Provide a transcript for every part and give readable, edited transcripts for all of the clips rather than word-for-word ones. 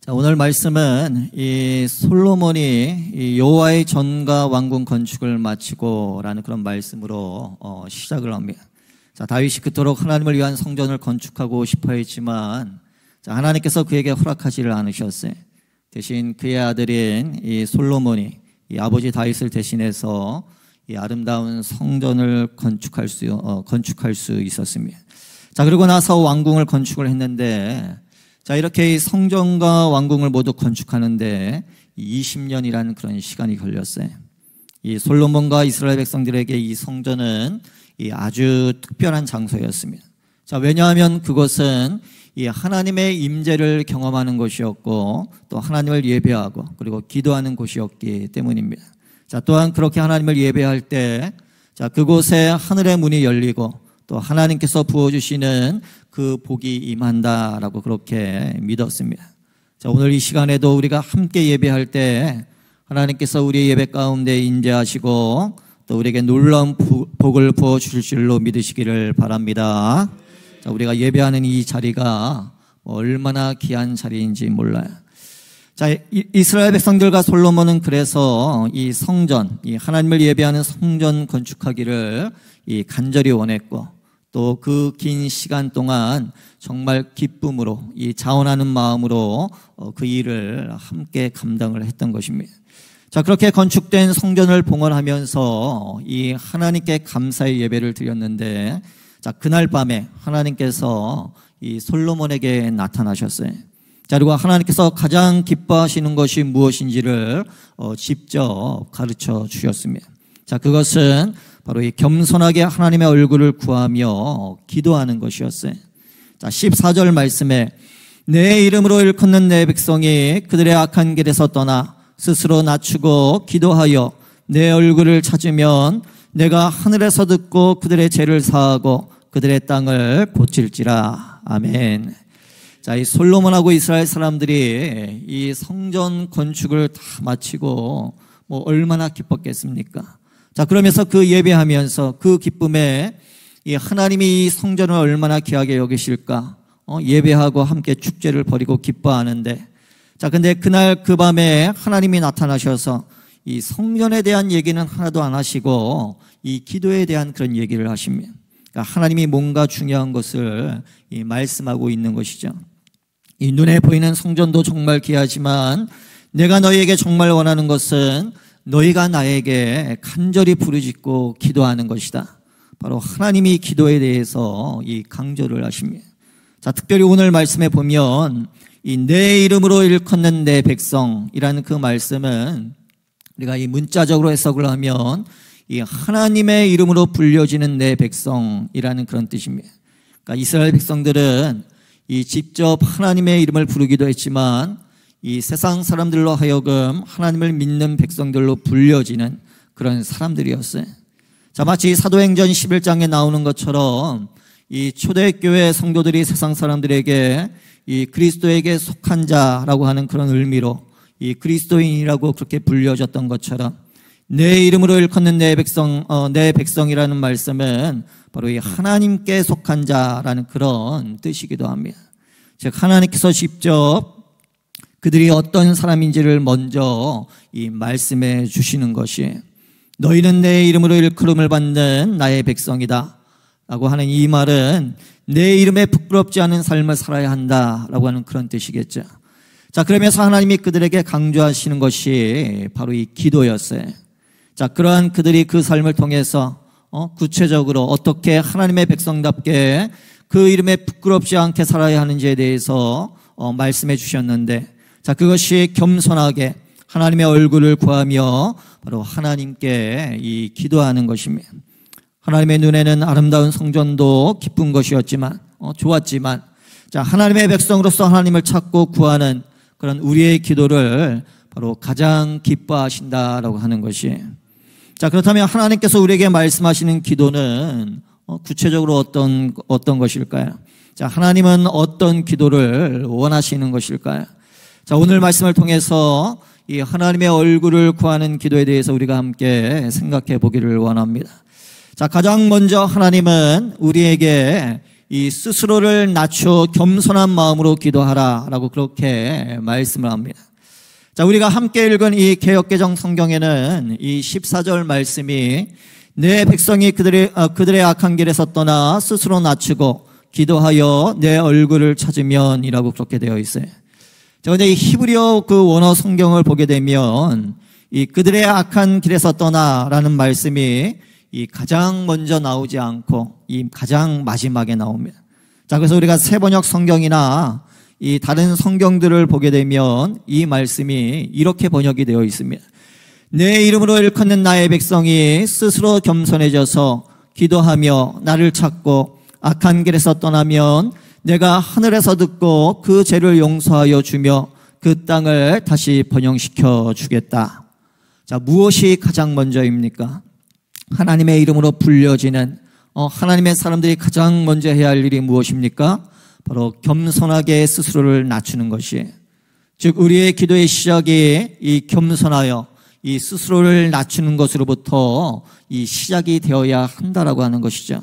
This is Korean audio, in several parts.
자, 오늘 말씀은 이 솔로몬이 이 여호와의 전과 왕궁 건축을 마치고라는 그런 말씀으로 시작을 합니다. 자, 다윗이 그토록 하나님을 위한 성전을 건축하고 싶어 했지만 하나님께서 그에게 허락하지를 않으셨어요. 대신 그의 아들인 이 솔로몬이 이 아버지 다윗을 대신해서 이 아름다운 성전을 건축할 수 있었습니다. 자, 그리고 나서 왕궁을 건축을 했는데, 자, 이렇게 이 성전과 왕궁을 모두 건축하는데 20년이라는 그런 시간이 걸렸어요. 이 솔로몬과 이스라엘 백성들에게 이 성전은 이 아주 특별한 장소였습니다. 자, 왜냐하면 그것은 이 하나님의 임재를 경험하는 곳이었고 또 하나님을 예배하고 그리고 기도하는 곳이었기 때문입니다. 자, 또한 그렇게 하나님을 예배할 때, 자, 그곳에 하늘의 문이 열리고 또 하나님께서 부어주시는 그 복이 임한다라고 그렇게 믿었습니다. 자, 오늘 이 시간에도 우리가 함께 예배할 때 하나님께서 우리의 예배 가운데 임재하시고 또 우리에게 놀라운 복을 부어주실 줄로 믿으시기를 바랍니다. 자, 우리가 예배하는 이 자리가 얼마나 귀한 자리인지 몰라요. 자, 이스라엘 백성들과 솔로몬은 그래서 이 성전, 이 하나님을 예배하는 성전 건축하기를 이 간절히 원했고 또 그 긴 시간 동안 정말 기쁨으로 이 자원하는 마음으로 그 일을 함께 감당을 했던 것입니다. 자, 그렇게 건축된 성전을 봉헌하면서 이 하나님께 감사의 예배를 드렸는데, 자, 그날 밤에 하나님께서 이 솔로몬에게 나타나셨어요. 자, 그리고 하나님께서 가장 기뻐하시는 것이 무엇인지를 직접 가르쳐 주셨습니다. 자, 그것은 바로 이 겸손하게 하나님의 얼굴을 구하며 기도하는 것이었어요. 자, 14절 말씀에 내 이름으로 일컫는 내 백성이 그들의 악한 길에서 떠나 스스로 낮추고 기도하여 내 얼굴을 찾으면 내가 하늘에서 듣고 그들의 죄를 사하고 그들의 땅을 고칠지라. 아멘. 자, 이 솔로몬하고 이스라엘 사람들이 이 성전 건축을 다 마치고 얼마나 기뻤겠습니까? 자, 그러면서 그 예배하면서 그 기쁨에 이 하나님이 이 성전을 얼마나 귀하게 여기실까? 예배하고 함께 축제를 벌이고 기뻐하는데, 자, 근데 그날 그 밤에 하나님이 나타나셔서 이 성전에 대한 얘기는 하나도 안 하시고 이 기도에 대한 그런 얘기를 하십니다. 그러니까 하나님이 뭔가 중요한 것을 이 말씀하고 있는 것이죠. 이 눈에 보이는 성전도 정말 귀하지만 내가 너희에게 정말 원하는 것은 너희가 나에게 간절히 부르짖고 기도하는 것이다. 바로 하나님이 기도에 대해서 이 강조를 하십니다. 자, 특별히 오늘 말씀에 보면 이 내 이름으로 일컫는 내 백성이라는 그 말씀은 우리가 이 문자적으로 해석을 하면 이 하나님의 이름으로 불려지는 내 백성이라는 그런 뜻입니다. 그러니까 이스라엘 백성들은 이 직접 하나님의 이름을 부르기도 했지만 이 세상 사람들로 하여금 하나님을 믿는 백성들로 불려지는 그런 사람들이었어요. 자, 마치 사도행전 11장에 나오는 것처럼 이 초대교회 성도들이 세상 사람들에게 이 그리스도에게 속한 자라고 하는 그런 의미로 이 그리스도인이라고 그렇게 불려졌던 것처럼 내 이름으로 일컫는 내 백성이라는 말씀은 바로 이 하나님께 속한 자라는 그런 뜻이기도 합니다. 즉, 하나님께서 직접 그들이 어떤 사람인지를 먼저 이 말씀해 주시는 것이 너희는 내 이름으로 일컬음을 받는 나의 백성이다 라고 하는 이 말은 내 이름에 부끄럽지 않은 삶을 살아야 한다라고 하는 그런 뜻이겠죠. 자, 그러면서 하나님이 그들에게 강조하시는 것이 바로 이 기도였어요. 자, 그러한 그들이 그 삶을 통해서 구체적으로 어떻게 하나님의 백성답게 그 이름에 부끄럽지 않게 살아야 하는지에 대해서 말씀해 주셨는데, 자, 그것이 겸손하게 하나님의 얼굴을 구하며 바로 하나님께 이 기도하는 것입니다. 하나님의 눈에는 아름다운 성전도 기쁜 것이었지만, 좋았지만, 자, 하나님의 백성으로서 하나님을 찾고 구하는 그런 우리의 기도를 바로 가장 기뻐하신다라고 하는 것이. 자, 그렇다면 하나님께서 우리에게 말씀하시는 기도는 구체적으로 어떤 것일까요? 자, 하나님은 어떤 기도를 원하시는 것일까요? 자, 오늘 말씀을 통해서 이 하나님의 얼굴을 구하는 기도에 대해서 우리가 함께 생각해 보기를 원합니다. 자, 가장 먼저 하나님은 우리에게 이 스스로를 낮추어 겸손한 마음으로 기도하라라고 그렇게 말씀을 합니다. 자, 우리가 함께 읽은 이 개역개정 성경에는 이 14절 말씀이 내 백성이 그들의 악한 길에서 떠나 스스로 낮추고 기도하여 내 얼굴을 찾으면이라고 그렇게 되어 있어요. 자, 근데 이 히브리어 그 원어 성경을 보게 되면 이 그들의 악한 길에서 떠나라는 말씀이 이 가장 먼저 나오지 않고 이 가장 마지막에 나옵니다. 자, 그래서 우리가 세번역 성경이나 이 다른 성경들을 보게 되면 이 말씀이 이렇게 번역이 되어 있습니다. 내 이름으로 일컫는 나의 백성이 스스로 겸손해져서 기도하며 나를 찾고 악한 길에서 떠나면 내가 하늘에서 듣고 그 죄를 용서하여 주며 그 땅을 다시 번영시켜 주겠다. 자, 무엇이 가장 먼저입니까? 하나님의 이름으로 불려지는 하나님의 사람들이 가장 먼저 해야 할 일이 무엇입니까? 바로 겸손하게 스스로를 낮추는 것이에요. 즉 우리의 기도의 시작이 이 겸손하여 이 스스로를 낮추는 것으로부터 이 시작이 되어야 한다라고 하는 것이죠.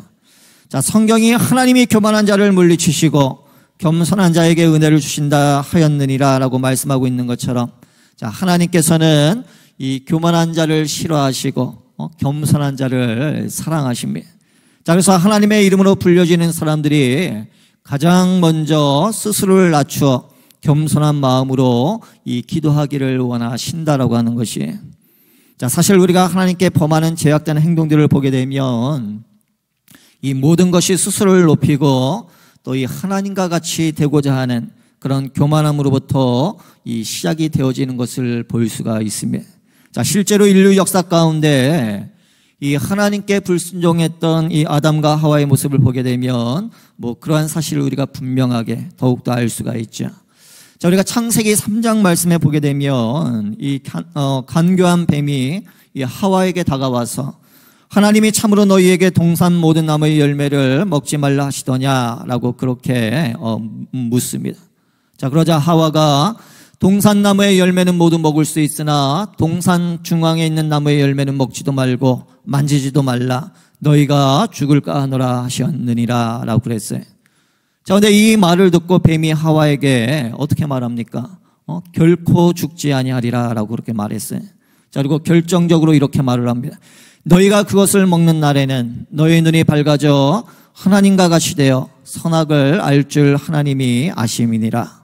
자, 성경이 하나님이 교만한 자를 물리치시고 겸손한 자에게 은혜를 주신다 하였느니라 라고 말씀하고 있는 것처럼, 자, 하나님께서는 이 교만한 자를 싫어하시고 겸손한 자를 사랑하십니다. 자, 그래서 하나님의 이름으로 불려지는 사람들이 가장 먼저 스스로를 낮추어 겸손한 마음으로 이 기도하기를 원하신다라고 하는 것이, 자, 사실 우리가 하나님께 범하는 제약되는 행동들을 보게 되면 이 모든 것이 스스로를 높이고 또 이 하나님과 같이 되고자 하는 그런 교만함으로부터 이 시작이 되어지는 것을 볼 수가 있습니다. 자, 실제로 인류 역사 가운데 이 하나님께 불순종했던 이 아담과 하와의 모습을 보게 되면 그러한 사실을 우리가 분명하게 더욱더 알 수가 있죠. 자, 우리가 창세기 3장 말씀에 보게 되면 이 간교한 뱀이 이 하와에게 다가와서 하나님이 참으로 너희에게 동산 모든 나무의 열매를 먹지 말라 하시더냐라고 그렇게 묻습니다. 자, 그러자 하와가 동산나무의 열매는 모두 먹을 수 있으나 동산 중앙에 있는 나무의 열매는 먹지도 말고 만지지도 말라, 너희가 죽을까 하노라 하셨느니라 라고 그랬어요. 자, 근데 이 말을 듣고 뱀이 하와에게 어떻게 말합니까? 결코 죽지 아니하리라 라고 그렇게 말했어요. 자, 그리고 결정적으로 이렇게 말을 합니다. 너희가 그것을 먹는 날에는 너희 눈이 밝아져 하나님과 같이 되어 선악을 알 줄 하나님이 아심이니라.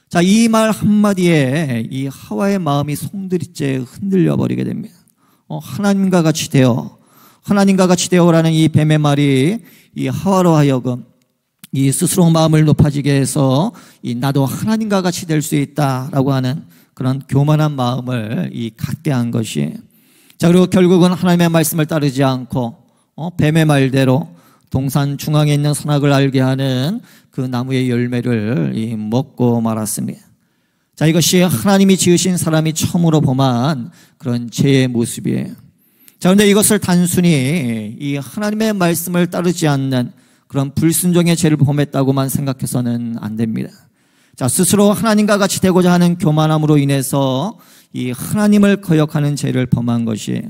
자, 이 말 한마디에 이 하와의 마음이 송두리째 흔들려 버리게 됩니다. 하나님과 같이 되어라는 이 뱀의 말이 이 하와로 하여금 이 스스로 마음을 높아지게 해서 이 나도 하나님과 같이 될 수 있다라고 하는 그런 교만한 마음을 이 갖게 한 것이, 자, 그리고 결국은 하나님의 말씀을 따르지 않고 뱀의 말대로 동산 중앙에 있는 선악을 알게 하는 그 나무의 열매를 먹고 말았습니다. 자, 이것이 하나님이 지으신 사람이 처음으로 범한 그런 죄의 모습이에요. 자, 그런데 이것을 단순히 이 하나님의 말씀을 따르지 않는 그런 불순종의 죄를 범했다고만 생각해서는 안 됩니다. 자, 스스로 하나님과 같이 되고자 하는 교만함으로 인해서 이 하나님을 거역하는 죄를 범한 것이에요.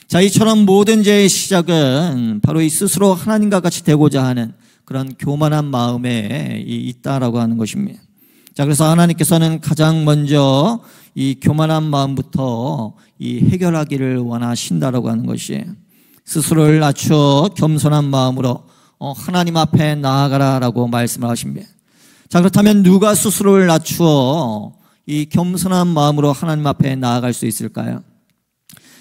자, 이처럼 모든 죄의 시작은 바로 이 스스로 하나님과 같이 되고자 하는 그런 교만한 마음에 있다라고 하는 것입니다. 자, 그래서 하나님께서는 가장 먼저 이 교만한 마음부터 이 해결하기를 원하신다라고 하는 것이, 스스로를 낮추어 겸손한 마음으로 하나님 앞에 나아가라라고 말씀을 하십니다. 자, 그렇다면 누가 스스로를 낮추어 이 겸손한 마음으로 하나님 앞에 나아갈 수 있을까요?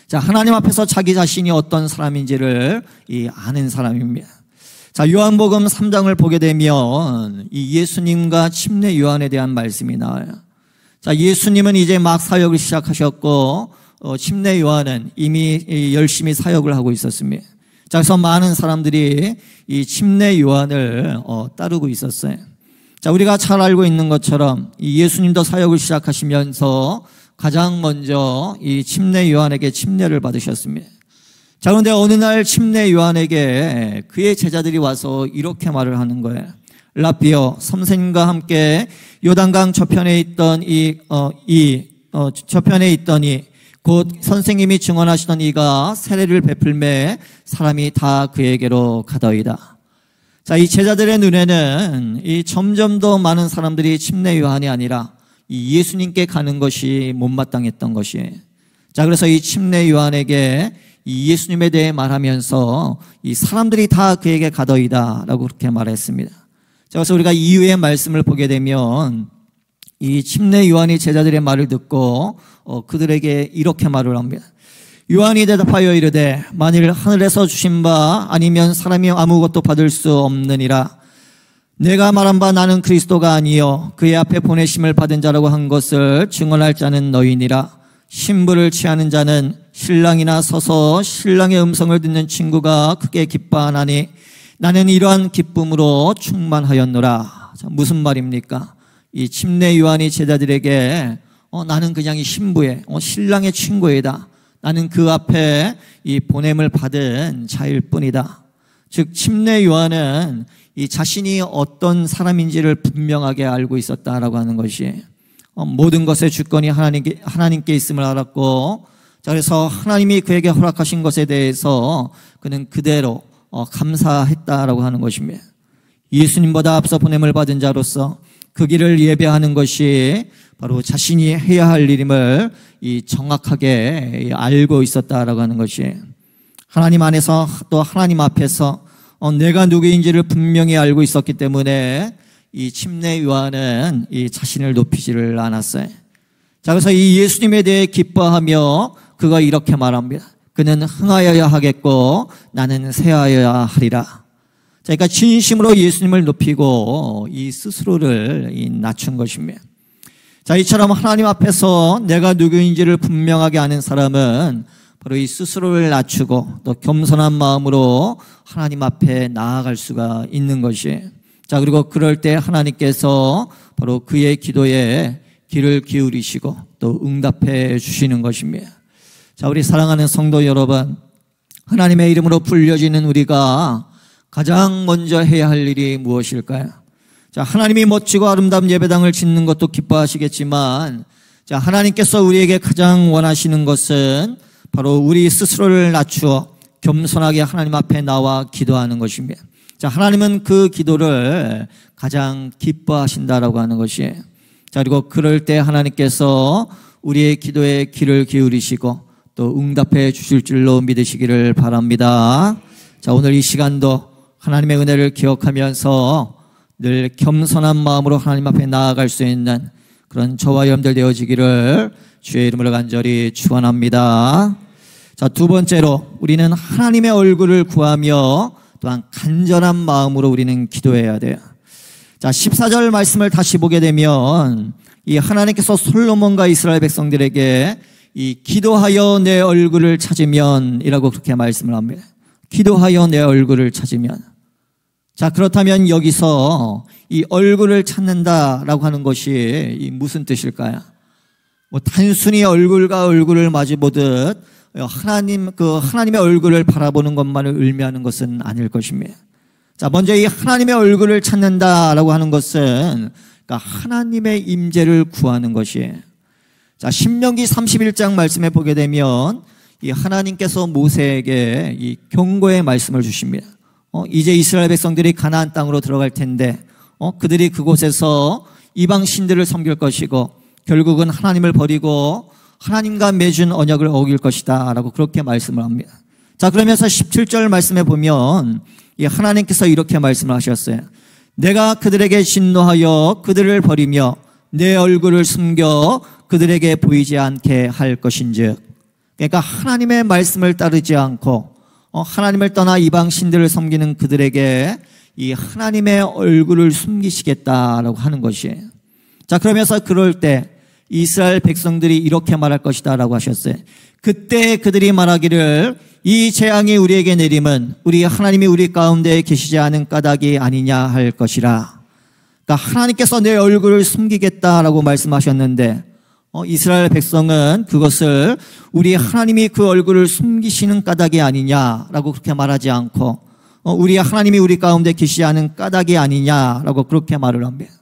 자, 하나님 앞에서 자기 자신이 어떤 사람인지를 아는 사람입니다. 자, 요한복음 3장을 보게 되면 이 예수님과 침례 요한에 대한 말씀이 나와요. 자, 예수님은 이제 막 사역을 시작하셨고 침례 요한은 이미 열심히 사역을 하고 있었습니다. 자, 그래서 많은 사람들이 이 침례 요한을 따르고 있었어요. 자, 우리가 잘 알고 있는 것처럼 이 예수님도 사역을 시작하시면서 가장 먼저 이 침례 요한에게 침례를 받으셨습니다. 자, 그런데 어느 날 침례 요한에게 그의 제자들이 와서 이렇게 말을 하는 거예요. 라비어, 선생님과 함께 요단강 저편에 있더니 곧 선생님이 증언하시던 이가 세례를 베풀매 사람이 다 그에게로 가더이다. 자, 이 제자들의 눈에는 이 점점 더 많은 사람들이 침례 요한이 아니라 이 예수님께 가는 것이 못마땅했던 것이에요. 자, 그래서 이 침례 요한에게 이 예수님에 대해 말하면서 이 사람들이 다 그에게 가더이다 라고 그렇게 말했습니다. 자, 그래서 우리가 이후의 말씀을 보게 되면 이 침례 요한이 제자들의 말을 듣고 그들에게 이렇게 말을 합니다. 요한이 대답하여 이르되 만일 하늘에서 주신 바 아니면 사람이 아무것도 받을 수 없느니라. 내가 말한 바 나는 그리스도가 아니요 그의 앞에 보내심을 받은 자라고 한 것을 증언할 자는 너희니라. 신부를 취하는 자는 신랑이나 서서 신랑의 음성을 듣는 친구가 크게 기뻐하나니 나는 이러한 기쁨으로 충만하였노라. 자, 무슨 말입니까? 이 침례 요한이 제자들에게 나는 그냥 이 신부의 신랑의 친구이다. 나는 그 앞에 이 보냄을 받은 자일 뿐이다. 즉 침례 요한은 이 자신이 어떤 사람인지를 분명하게 알고 있었다라고 하는 것이 모든 것의 주권이 하나님께 있음을 알았고, 자, 그래서 하나님이 그에게 허락하신 것에 대해서 그는 그대로 감사했다라고 하는 것입니다. 예수님보다 앞서 보냄을 받은 자로서 그 길을 예배하는 것이 바로 자신이 해야 할 일임을 정확하게 알고 있었다라고 하는 것이, 하나님 안에서 또 하나님 앞에서 내가 누구인지를 분명히 알고 있었기 때문에 이 침례 요한은 이 자신을 높이지를 않았어요. 자, 그래서 이 예수님에 대해 기뻐하며 그가 이렇게 말합니다. 그는 흥하여야 하겠고 나는 쇠하여야 하리라. 자, 그러니까 진심으로 예수님을 높이고 이 스스로를 낮춘 것입니다. 자, 이처럼 하나님 앞에서 내가 누구인지를 분명하게 아는 사람은 바로 이 스스로를 낮추고 또 겸손한 마음으로 하나님 앞에 나아갈 수가 있는 것이에요. 자, 그리고 그럴 때 하나님께서 바로 그의 기도에 귀를 기울이시고 또 응답해 주시는 것입니다. 자, 우리 사랑하는 성도 여러분, 하나님의 이름으로 불려지는 우리가 가장 먼저 해야 할 일이 무엇일까요? 자, 하나님이 멋지고 아름다운 예배당을 짓는 것도 기뻐하시겠지만, 자, 하나님께서 우리에게 가장 원하시는 것은 바로 우리 스스로를 낮추어 겸손하게 하나님 앞에 나와 기도하는 것입니다. 자, 하나님은 그 기도를 가장 기뻐하신다라고 하는 것이에요. 자, 그리고 그럴 때 하나님께서 우리의 기도에 귀를 기울이시고 또 응답해 주실 줄로 믿으시기를 바랍니다. 자, 오늘 이 시간도 하나님의 은혜를 기억하면서 늘 겸손한 마음으로 하나님 앞에 나아갈 수 있는 그런 저와 여러분들 되어지기를 주의 이름으로 간절히 축원합니다. 자, 두 번째로 우리는 하나님의 얼굴을 구하며 또한 간절한 마음으로 우리는 기도해야 돼요. 자, 14절 말씀을 다시 보게 되면 이 하나님께서 솔로몬과 이스라엘 백성들에게 이 기도하여 내 얼굴을 찾으면 이라고 그렇게 말씀을 합니다. 기도하여 내 얼굴을 찾으면. 자, 그렇다면 여기서 이 얼굴을 찾는다라고 하는 것이 무슨 뜻일까요? 뭐 단순히 얼굴과 얼굴을 마주 보듯 하나님의 얼굴을 바라보는 것만을 의미하는 것은 아닐 것입니다. 자, 먼저 이 하나님의 얼굴을 찾는다라고 하는 것은 그러니까 하나님의 임재를 구하는 것이에요. 자, 신명기 31장 말씀에 보게 되면 이 하나님께서 모세에게 이 경고의 말씀을 주십니다. 이제 이스라엘 백성들이 가나안 땅으로 들어갈 텐데 그들이 그곳에서 이방 신들을 섬길 것이고 결국은 하나님을 버리고 하나님과 맺은 언약을 어길 것이다 라고 그렇게 말씀을 합니다. 자, 그러면서 17절 말씀에 보면 이 하나님께서 이렇게 말씀을 하셨어요. 내가 그들에게 진노하여 그들을 버리며 내 얼굴을 숨겨 그들에게 보이지 않게 할 것인즉, 그러니까 하나님의 말씀을 따르지 않고 하나님을 떠나 이방 신들을 섬기는 그들에게 이 하나님의 얼굴을 숨기시겠다라고 하는 것이에요. 자, 그러면서 그럴 때 이스라엘 백성들이 이렇게 말할 것이다 라고 하셨어요. 그때 그들이 말하기를 이 재앙이 우리에게 내림은 우리 하나님이 우리 가운데 계시지 않은 까닭이 아니냐 할 것이라. 그러니까 하나님께서 내 얼굴을 숨기겠다라고 말씀하셨는데 이스라엘 백성은 그것을 우리 하나님이 그 얼굴을 숨기시는 까닭이 아니냐라고 그렇게 말하지 않고 우리 하나님이 우리 가운데 계시지 않은 까닭이 아니냐라고 그렇게 말을 합니다.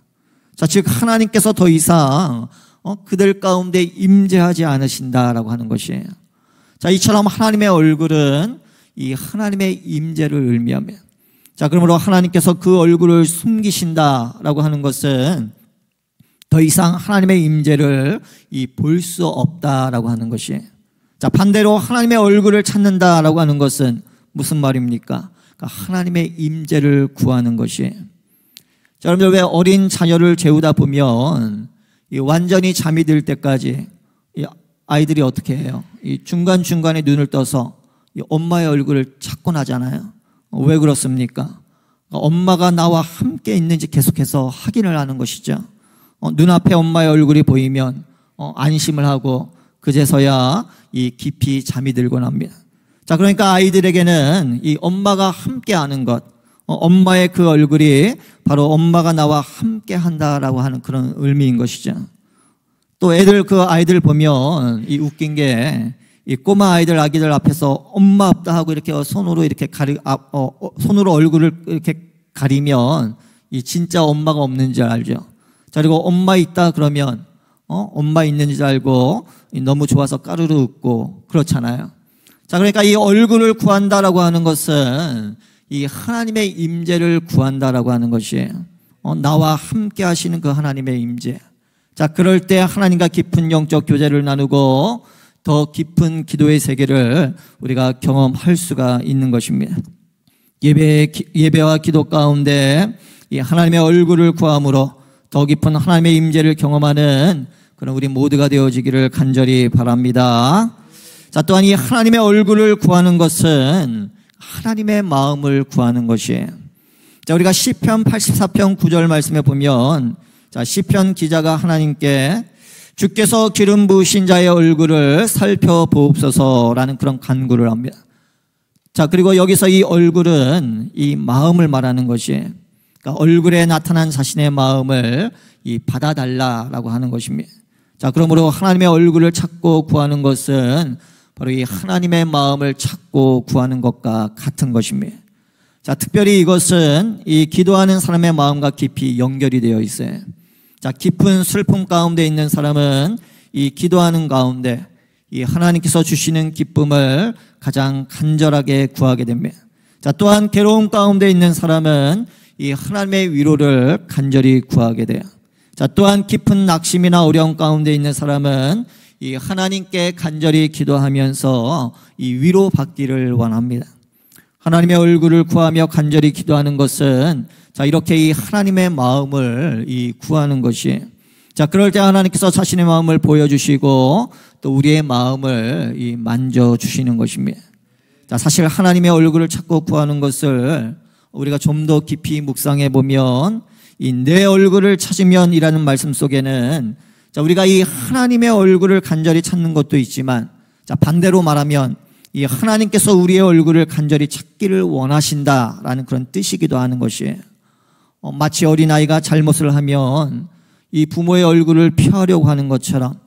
자, 즉 하나님께서 더 이상 그들 가운데 임재하지 않으신다라고 하는 것이에요. 자, 이처럼 하나님의 얼굴은 이 하나님의 임재를 의미합니다. 자, 그러므로 하나님께서 그 얼굴을 숨기신다라고 하는 것은 더 이상 하나님의 임재를 볼 수 없다라고 하는 것이. 자, 반대로 하나님의 얼굴을 찾는다라고 하는 것은 무슨 말입니까? 그러니까 하나님의 임재를 구하는 것이. 자, 여러분들 왜 어린 자녀를 재우다 보면 완전히 잠이 들 때까지 아이들이 어떻게 해요? 중간중간에 눈을 떠서 엄마의 얼굴을 찾곤 하잖아요. 왜 그렇습니까? 엄마가 나와 함께 있는지 계속해서 확인을 하는 것이죠. 눈앞에 엄마의 얼굴이 보이면 안심을 하고 그제서야 깊이 잠이 들곤 합니다. 자, 그러니까 아이들에게는 이 엄마가 함께 하는 것, 엄마의 그 얼굴이 바로 엄마가 나와 함께 한다라고 하는 그런 의미인 것이죠. 또 그 아이들 보면 웃긴 게 이 꼬마 아이들, 아기들 앞에서 엄마 없다 하고 이렇게 손으로 이렇게 손으로 얼굴을 이렇게 가리면 진짜 엄마가 없는 줄 알죠. 자, 그리고 엄마 있다 그러면 엄마 있는 줄 알고 너무 좋아서 까르르 웃고 그렇잖아요. 자, 그러니까 이 얼굴을 구한다라고 하는 것은 이 하나님의 임재를 구한다라고 하는 것이에요. 나와 함께 하시는 그 하나님의 임재. 자, 그럴 때 하나님과 깊은 영적 교제를 나누고 더 깊은 기도의 세계를 우리가 경험할 수가 있는 것입니다. 예배와 기도 가운데 이 하나님의 얼굴을 구함으로 더 깊은 하나님의 임재를 경험하는 그런 우리 모두가 되어지기를 간절히 바랍니다. 자, 또한 이 하나님의 얼굴을 구하는 것은 하나님의 마음을 구하는 것이에요. 자, 우리가 시편 84편 9절 말씀에 보면, 자, 시편 기자가 하나님께 주께서 기름 부으신 자의 얼굴을 살펴보옵소서라는 그런 간구를 합니다. 자, 그리고 여기서 이 얼굴은 이 마음을 말하는 것이에요. 그러니까 얼굴에 나타난 자신의 마음을 받아달라라고 하는 것입니다. 자, 그러므로 하나님의 얼굴을 찾고 구하는 것은 바로 이 하나님의 마음을 찾고 구하는 것과 같은 것입니다. 자, 특별히 이것은 이 기도하는 사람의 마음과 깊이 연결이 되어 있어요. 자, 깊은 슬픔 가운데 있는 사람은 이 기도하는 가운데 이 하나님께서 주시는 기쁨을 가장 간절하게 구하게 됩니다. 자, 또한 괴로움 가운데 있는 사람은 이 하나님의 위로를 간절히 구하게 돼요. 자, 또한 깊은 낙심이나 어려움 가운데 있는 사람은 이 하나님께 간절히 기도하면서 이 위로받기를 원합니다. 하나님의 얼굴을 구하며 간절히 기도하는 것은 자, 이렇게 이 하나님의 마음을 구하는 것이에요. 자, 그럴 때 하나님께서 자신의 마음을 보여주시고 또 우리의 마음을 만져주시는 것입니다. 자, 사실 하나님의 얼굴을 찾고 구하는 것을 우리가 좀 더 깊이 묵상해 보면 이 내 얼굴을 찾으면 이라는 말씀 속에는 자, 우리가 이 하나님의 얼굴을 간절히 찾는 것도 있지만 자, 반대로 말하면 이 하나님께서 우리의 얼굴을 간절히 찾기를 원하신다라는 그런 뜻이기도 하는 것이에요. 마치 어린아이가 잘못을 하면 이 부모의 얼굴을 피하려고 하는 것처럼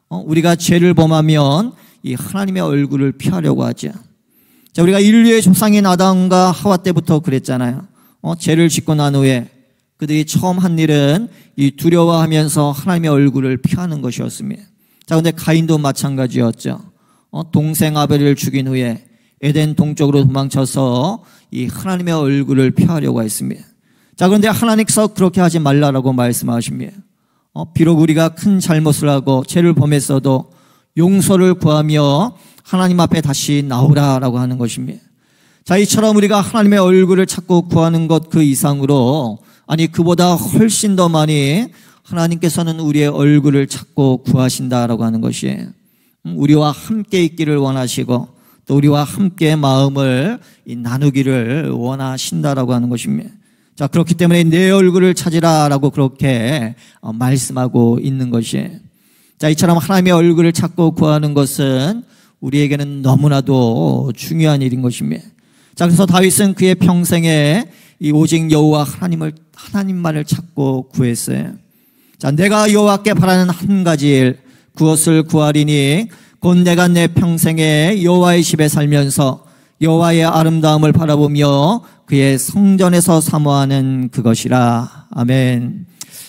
우리가 죄를 범하면 이 하나님의 얼굴을 피하려고 하죠. 자, 우리가 인류의 조상인 아담과 하와 때부터 그랬잖아요. 죄를 짓고 난 후에 그들이 처음 한 일은 이 두려워하면서 하나님의 얼굴을 피하는 것이었습니다. 자, 근데 가인도 마찬가지였죠. 동생 아벨을 죽인 후에 에덴 동쪽으로 도망쳐서 이 하나님의 얼굴을 피하려고 했습니다. 자, 그런데 하나님께서 그렇게 하지 말라라고 말씀하십니다. 비록 우리가 큰 잘못을 하고 죄를 범했어도 용서를 구하며 하나님 앞에 다시 나오라라고 하는 것입니다. 자, 이처럼 우리가 하나님의 얼굴을 찾고 구하는 것 그 이상으로 아니 그보다 훨씬 더 많이 하나님께서는 우리의 얼굴을 찾고 구하신다라고 하는 것이에요. 우리와 함께 있기를 원하시고 또 우리와 함께 마음을 나누기를 원하신다라고 하는 것입니다. 자, 그렇기 때문에 내 얼굴을 찾으라라고 그렇게 말씀하고 있는 것이에요. 자, 이처럼 하나님의 얼굴을 찾고 구하는 것은 우리에게는 너무나도 중요한 일인 것입니다. 자, 그래서 다윗은 그의 평생에 이 오직 여호와 하나님만을 찾고 구했어요. 자, 내가 여호와께 바라는 한 가지 일 그것을 구하리니 곧 내가 내 평생에 여호와의 집에 살면서 여호와의 아름다움을 바라보며 그의 성전에서 사모하는 그것이라. 아멘.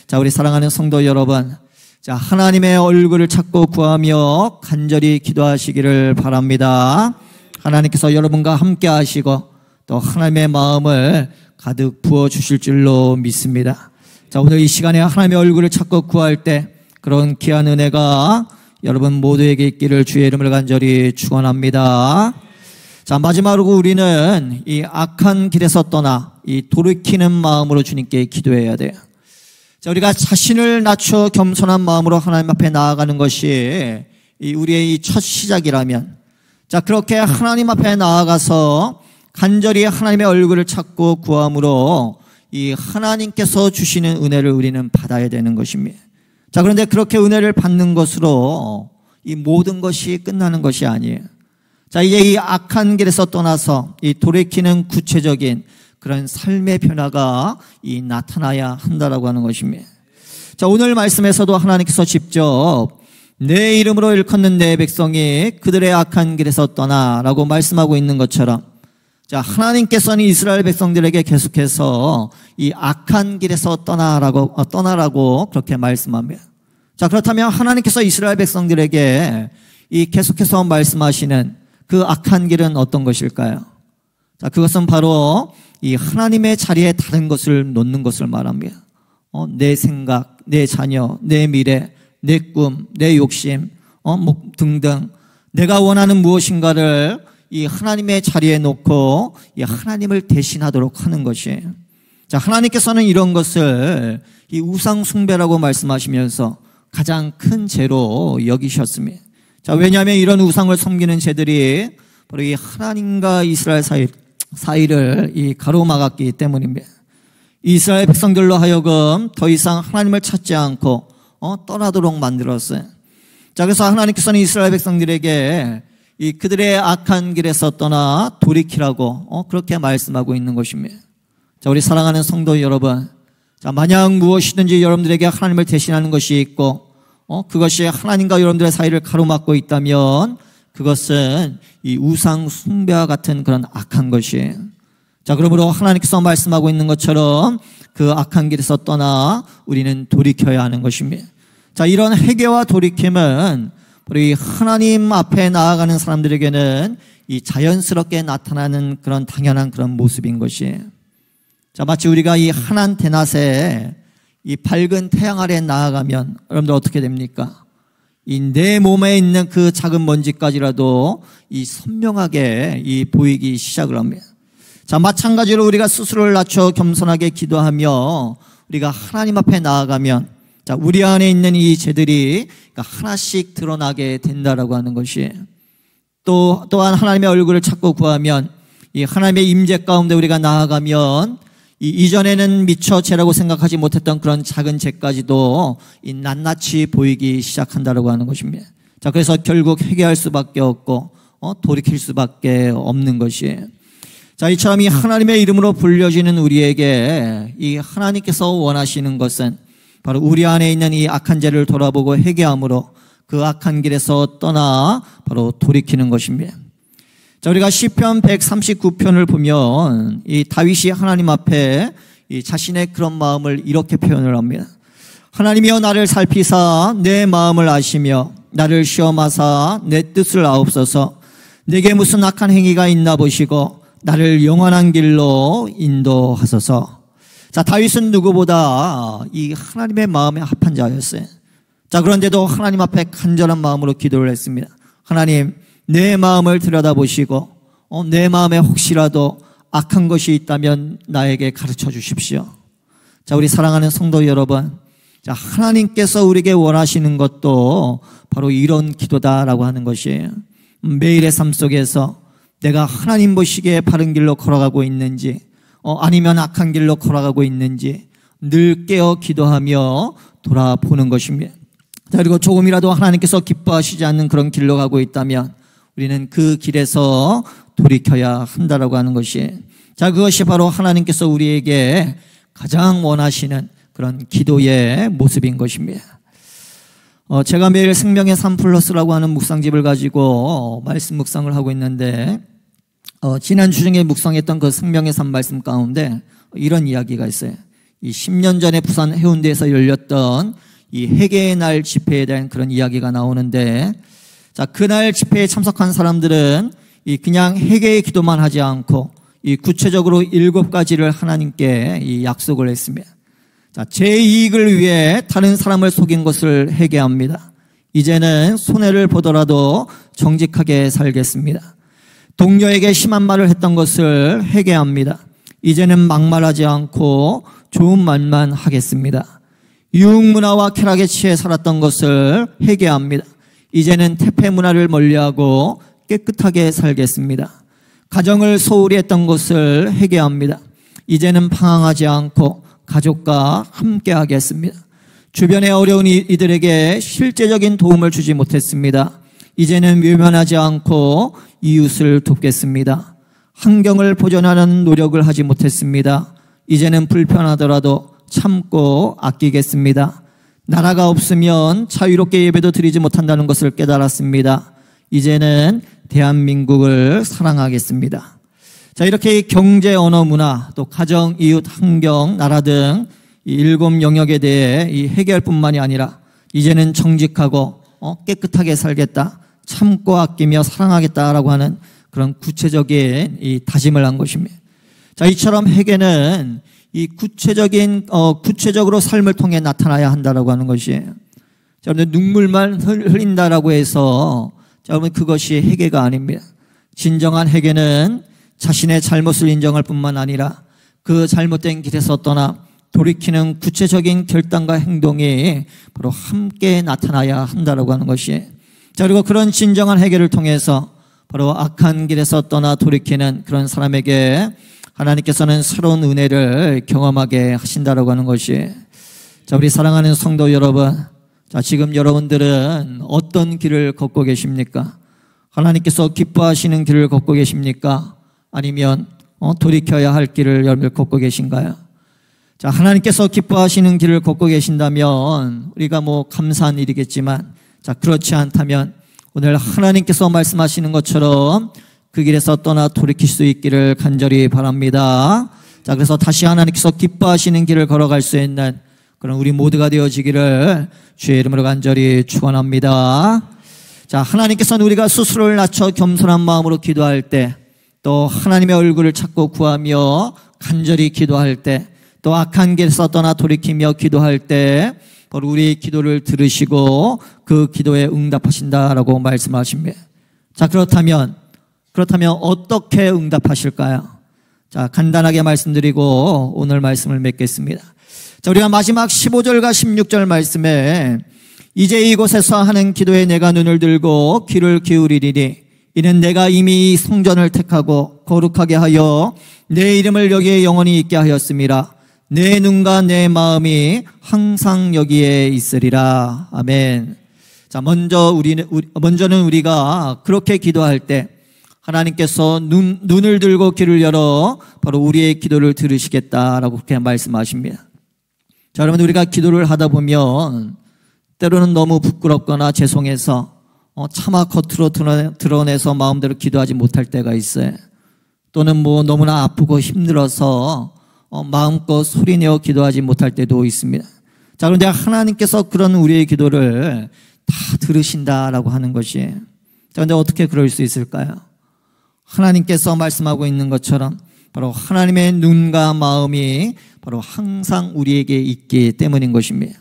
자, 우리 사랑하는 성도 여러분, 자, 하나님의 얼굴을 찾고 구하며 간절히 기도하시기를 바랍니다. 하나님께서 여러분과 함께 하시고 또 하나님의 마음을 가득 부어주실 줄로 믿습니다. 자, 오늘 이 시간에 하나님의 얼굴을 찾고 구할 때 그런 귀한 은혜가 여러분 모두에게 있기를 주의 이름을 간절히 축원합니다. 자, 마지막으로 우리는 이 악한 길에서 떠나 이 돌이키는 마음으로 주님께 기도해야 돼요. 자, 우리가 자신을 낮춰 겸손한 마음으로 하나님 앞에 나아가는 것이 우리의 이 첫 시작이라면, 자, 그렇게 하나님 앞에 나아가서 간절히 하나님의 얼굴을 찾고 구함으로 이 하나님께서 주시는 은혜를 우리는 받아야 되는 것입니다. 자, 그런데 그렇게 은혜를 받는 것으로 이 모든 것이 끝나는 것이 아니에요. 자, 이제 이 악한 길에서 떠나서 이 돌이키는 구체적인 그런 삶의 변화가 이 나타나야 한다라고 하는 것입니다. 자, 오늘 말씀에서도 하나님께서 직접 내 이름으로 일컫는 내 백성이 그들의 악한 길에서 떠나라고 말씀하고 있는 것처럼, 자, 하나님께서는 이스라엘 백성들에게 계속해서 이 악한 길에서 떠나라고 그렇게 말씀합니다. 자, 그렇다면 하나님께서 이스라엘 백성들에게 이 계속해서 말씀하시는 그 악한 길은 어떤 것일까요? 자, 그것은 바로 이 하나님의 자리에 다른 것을 놓는 것을 말합니다. 내 생각, 내 자녀, 내 미래, 내 꿈, 내 욕심, 등등 내가 원하는 무엇인가를 이 하나님의 자리에 놓고 이 하나님을 대신하도록 하는 것이에요. 자, 하나님께서는 이런 것을 이 우상 숭배라고 말씀하시면서 가장 큰 죄로 여기셨습니다. 자, 왜냐하면 이런 우상을 섬기는 죄들이 바로 이 하나님과 이스라엘 사이를 이 가로막았기 때문입니다. 이스라엘 백성들로 하여금 더 이상 하나님을 찾지 않고 떠나도록 만들었어요. 자, 그래서 하나님께서는 이스라엘 백성들에게 이 그들의 악한 길에서 떠나 돌이키라고 그렇게 말씀하고 있는 것입니다. 자, 우리 사랑하는 성도 여러분, 자, 만약 무엇이든지 여러분들에게 하나님을 대신하는 것이 있고 그것이 하나님과 여러분들의 사이를 가로막고 있다면 그것은 이 우상 숭배와 같은 그런 악한 것이에요. 자, 그러므로 하나님께서 말씀하고 있는 것처럼 그 악한 길에서 떠나 우리는 돌이켜야 하는 것입니다. 자, 이런 회개와 돌이킴은 우리 하나님 앞에 나아가는 사람들에게는 이 자연스럽게 나타나는 그런 당연한 그런 모습인 것이에요. 자, 마치 우리가 이 환한 대낮에 이 밝은 태양 아래 나아가면 여러분들 어떻게 됩니까? 이 내 몸에 있는 그 작은 먼지까지라도 이 선명하게 이 보이기 시작을 합니다. 자, 마찬가지로 우리가 스스로를 낮춰 겸손하게 기도하며 우리가 하나님 앞에 나아가면, 자, 우리 안에 있는 이 죄들이 하나씩 드러나게 된다라고 하는 것이에요. 또한 하나님의 얼굴을 찾고 구하면 이 하나님의 임재 가운데 우리가 나아가면 이전에는 미처 죄라고 생각하지 못했던 그런 작은 죄까지도 이 낱낱이 보이기 시작한다라고 하는 것입니다. 자, 그래서 결국 회개할 수밖에 없고 돌이킬 수밖에 없는 것이에요. 자, 이처럼 이 하나님의 이름으로 불려지는 우리에게 이 하나님께서 원하시는 것은 바로 우리 안에 있는 이 악한 죄를 돌아보고 회개함으로 그 악한 길에서 떠나 바로 돌이키는 것입니다. 자, 우리가 시편 139편을 보면 이 다윗이 하나님 앞에 이 자신의 그런 마음을 이렇게 표현을 합니다. 하나님이여 나를 살피사 내 마음을 아시며 나를 시험하사 내 뜻을 아옵소서. 내게 무슨 악한 행위가 있나 보시고 나를 영원한 길로 인도하소서. 자, 다윗은 누구보다 이 하나님의 마음에 합한 자였어요. 자, 그런데도 하나님 앞에 간절한 마음으로 기도를 했습니다. 하나님, 내 마음을 들여다보시고 내 마음에 혹시라도 악한 것이 있다면 나에게 가르쳐 주십시오. 자, 우리 사랑하는 성도 여러분, 자, 하나님께서 우리에게 원하시는 것도 바로 이런 기도다라고 하는 것이에요. 매일의 삶 속에서 내가 하나님 보시기에 바른 길로 걸어가고 있는지 아니면 악한 길로 걸어가고 있는지 늘 깨어 기도하며 돌아보는 것입니다. 자, 그리고 조금이라도 하나님께서 기뻐하시지 않는 그런 길로 가고 있다면 우리는 그 길에서 돌이켜야 한다라고 하는 것이, 자, 그것이 바로 하나님께서 우리에게 가장 원하시는 그런 기도의 모습인 것입니다. 제가 매일 생명의 삶 플러스라고 하는 묵상집을 가지고 말씀 묵상을 하고 있는데 지난 주중에 묵상했던 그 생명의 삶 말씀 가운데 이런 이야기가 있어요. 이 10년 전에 부산 해운대에서 열렸던 이 회개의 날 집회에 대한 그런 이야기가 나오는데, 자, 그날 집회에 참석한 사람들은 이 그냥 회개의 기도만 하지 않고 이 구체적으로 7가지를 하나님께 이 약속을 했습니다. 자, 제 이익을 위해 다른 사람을 속인 것을 회개합니다. 이제는 손해를 보더라도 정직하게 살겠습니다. 동료에게 심한 말을 했던 것을 회개합니다. 이제는 막말하지 않고 좋은 말만 하겠습니다. 유흥문화와 쾌락에 취해 살았던 것을 회개합니다. 이제는 태폐 문화를 멀리하고 깨끗하게 살겠습니다. 가정을 소홀히 했던 것을 회개합니다. 이제는 방황하지 않고 가족과 함께 하겠습니다. 주변에 어려운 이들에게 실제적인 도움을 주지 못했습니다. 이제는 외면하지 않고 이웃을 돕겠습니다. 환경을 보존하는 노력을 하지 못했습니다. 이제는 불편하더라도 참고 아끼겠습니다. 나라가 없으면 자유롭게 예배도 드리지 못한다는 것을 깨달았습니다. 이제는 대한민국을 사랑하겠습니다. 자, 이렇게 경제, 언어, 문화, 또 가정, 이웃, 환경, 나라 등 이 7 영역에 대해 이 회개할 뿐만이 아니라 이제는 정직하고 깨끗하게 살겠다, 참고 아끼며 사랑하겠다라고 하는 그런 구체적인 이 다짐을 한 것입니다. 자, 이처럼 회개는 이 구체적으로 삶을 통해 나타나야 한다라고 하는 것이에요. 자, 여러분, 눈물만 흘린다라고 해서 자, 여러분, 그것이 회개가 아닙니다. 진정한 회개는 자신의 잘못을 인정할 뿐만 아니라 그 잘못된 길에서 떠나 돌이키는 구체적인 결단과 행동이 바로 함께 나타나야 한다라고 하는 것이에요. 자, 그리고 그런 진정한 회개를 통해서 바로 악한 길에서 떠나 돌이키는 그런 사람에게 하나님께서는 새로운 은혜를 경험하게 하신다라고 하는 것이. 자, 우리 사랑하는 성도 여러분, 자, 지금 여러분들은 어떤 길을 걷고 계십니까? 하나님께서 기뻐하시는 길을 걷고 계십니까? 아니면 돌이켜야 할 길을 여러분 걷고 계신가요? 자, 하나님께서 기뻐하시는 길을 걷고 계신다면 우리가 감사한 일이겠지만, 자, 그렇지 않다면 오늘 하나님께서 말씀하시는 것처럼 그 길에서 떠나 돌이킬 수 있기를 간절히 바랍니다. 자, 그래서 다시 하나님께서 기뻐하시는 길을 걸어갈 수 있는 그런 우리 모두가 되어지기를 주의 이름으로 간절히 축원합니다. 자, 하나님께서는 우리가 스스로를 낮춰 겸손한 마음으로 기도할 때, 또 하나님의 얼굴을 찾고 구하며 간절히 기도할 때, 또 악한 길에서 떠나 돌이키며 기도할 때 바로 우리의 기도를 들으시고 그 기도에 응답하신다라고 말씀하십니다. 자, 그렇다면 어떻게 응답하실까요? 자, 간단하게 말씀드리고 오늘 말씀을 맺겠습니다. 자, 우리가 마지막 15절과 16절 말씀에 이제 이곳에서 하는 기도에 내가 눈을 들고 귀를 기울이리니 이는 내가 이미 성전을 택하고 거룩하게 하여 내 이름을 여기에 영원히 있게 하였음이라. 내 눈과 내 마음이 항상 여기에 있으리라. 아멘. 자, 먼저는 우리가 그렇게 기도할 때 하나님께서 눈을 들고 귀를 열어 바로 우리의 기도를 들으시겠다라고 그렇게 말씀하십니다. 자, 여러분, 우리가 기도를 하다 보면 때로는 너무 부끄럽거나 죄송해서 차마 겉으로 드러내서 마음대로 기도하지 못할 때가 있어요. 또는 너무나 아프고 힘들어서 마음껏 소리내어 기도하지 못할 때도 있습니다. 자, 그런데 하나님께서 그런 우리의 기도를 다 들으신다라고 하는 것이에요. 자, 그런데 어떻게 그럴 수 있을까요? 하나님께서 말씀하고 있는 것처럼 바로 하나님의 눈과 마음이 바로 항상 우리에게 있기 때문인 것입니다.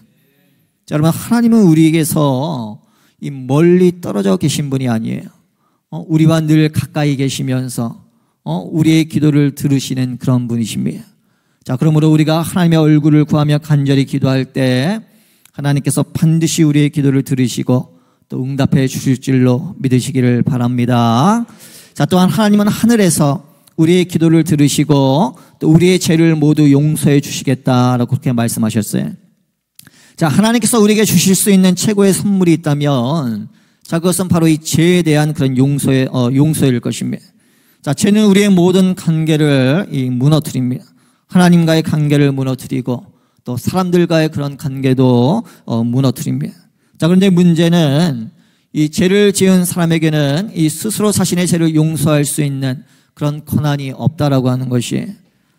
자, 여러분, 하나님은 우리에게서 이 멀리 떨어져 계신 분이 아니에요. 우리와 늘 가까이 계시면서 우리의 기도를 들으시는 그런 분이십니다. 자, 그러므로 우리가 하나님의 얼굴을 구하며 간절히 기도할 때 하나님께서 반드시 우리의 기도를 들으시고 또 응답해 주실 줄로 믿으시기를 바랍니다. 자, 또한 하나님은 하늘에서 우리의 기도를 들으시고 또 우리의 죄를 모두 용서해 주시겠다라고 그렇게 말씀하셨어요. 자, 하나님께서 우리에게 주실 수 있는 최고의 선물이 있다면 자, 그것은 바로 이 죄에 대한 그런 용서일 것입니다. 자, 죄는 우리의 모든 관계를 무너뜨립니다. 하나님과의 관계를 무너뜨리고 또 사람들과의 그런 관계도 무너뜨립니다. 자, 그런데 문제는 이 죄를 지은 사람에게는 이 스스로 자신의 죄를 용서할 수 있는 그런 권한이 없다라고 하는 것이.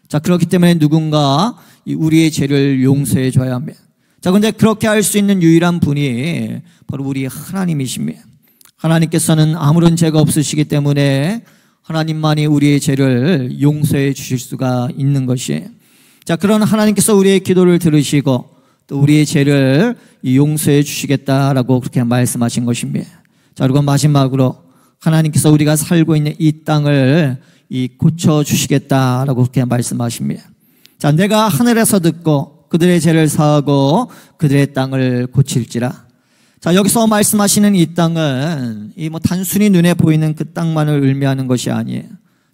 자, 그렇기 때문에 누군가 우리의 죄를 용서해 줘야 합니다. 자, 그런데 그렇게 할 수 있는 유일한 분이 바로 우리 하나님이십니다. 하나님께서는 아무런 죄가 없으시기 때문에 하나님만이 우리의 죄를 용서해 주실 수가 있는 것이에요. 자, 그런 하나님께서 우리의 기도를 들으시고 또 우리의 죄를 용서해 주시겠다라고 그렇게 말씀하신 것입니다. 자, 그리고 마지막으로 하나님께서 우리가 살고 있는 이 땅을 고쳐주시겠다라고 그렇게 말씀하십니다. 자, 내가 하늘에서 듣고 그들의 죄를 사하고 그들의 땅을 고칠지라. 자, 여기서 말씀하시는 이 땅은 단순히 눈에 보이는 그 땅만을 의미하는 것이 아니에요.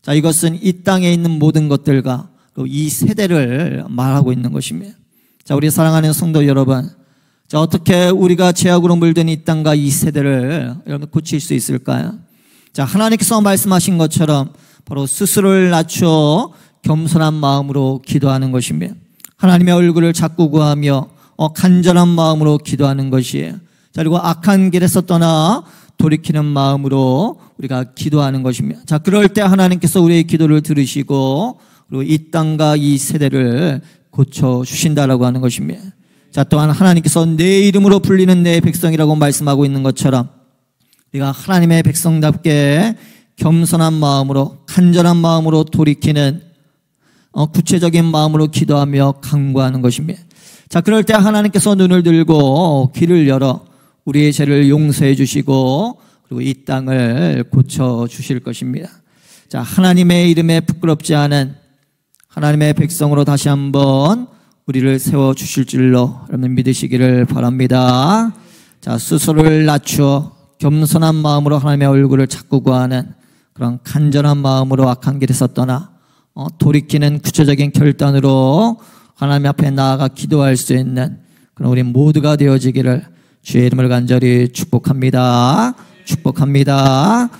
자, 이것은 이 땅에 있는 모든 것들과 이 세대를 말하고 있는 것입니다. 자, 우리 사랑하는 성도 여러분, 자, 어떻게 우리가 죄악으로 물든 이 땅과 이 세대를 여러분 고칠 수 있을까요? 자, 하나님께서 말씀하신 것처럼 바로 스스로를 낮추어 겸손한 마음으로 기도하는 것입니다. 하나님의 얼굴을 자꾸 구하며 간절한 마음으로 기도하는 것이에요. 자, 그리고 악한 길에서 떠나 돌이키는 마음으로 우리가 기도하는 것입니다. 자, 그럴 때 하나님께서 우리의 기도를 들으시고 그리고 이 땅과 이 세대를 고쳐주신다라고 하는 것입니다. 자, 또한 하나님께서 내 이름으로 불리는 내 백성이라고 말씀하고 있는 것처럼 우리가 하나님의 백성답게 겸손한 마음으로 간절한 마음으로 돌이키는 구체적인 마음으로 기도하며 간구하는 것입니다. 자, 그럴 때 하나님께서 눈을 들고 귀를 열어 우리의 죄를 용서해 주시고 그리고 이 땅을 고쳐주실 것입니다. 자, 하나님의 이름에 부끄럽지 않은 하나님의 백성으로 다시 한번 우리를 세워주실 줄로 여러분 믿으시기를 바랍니다. 자, 스스로를 낮추어 겸손한 마음으로 하나님의 얼굴을 찾고 구하는 그런 간절한 마음으로 악한 길에서 떠나 돌이키는 구체적인 결단으로 하나님 앞에 나아가 기도할 수 있는 그런 우리 모두가 되어지기를 주의 이름을 간절히 축복합니다. 축복합니다.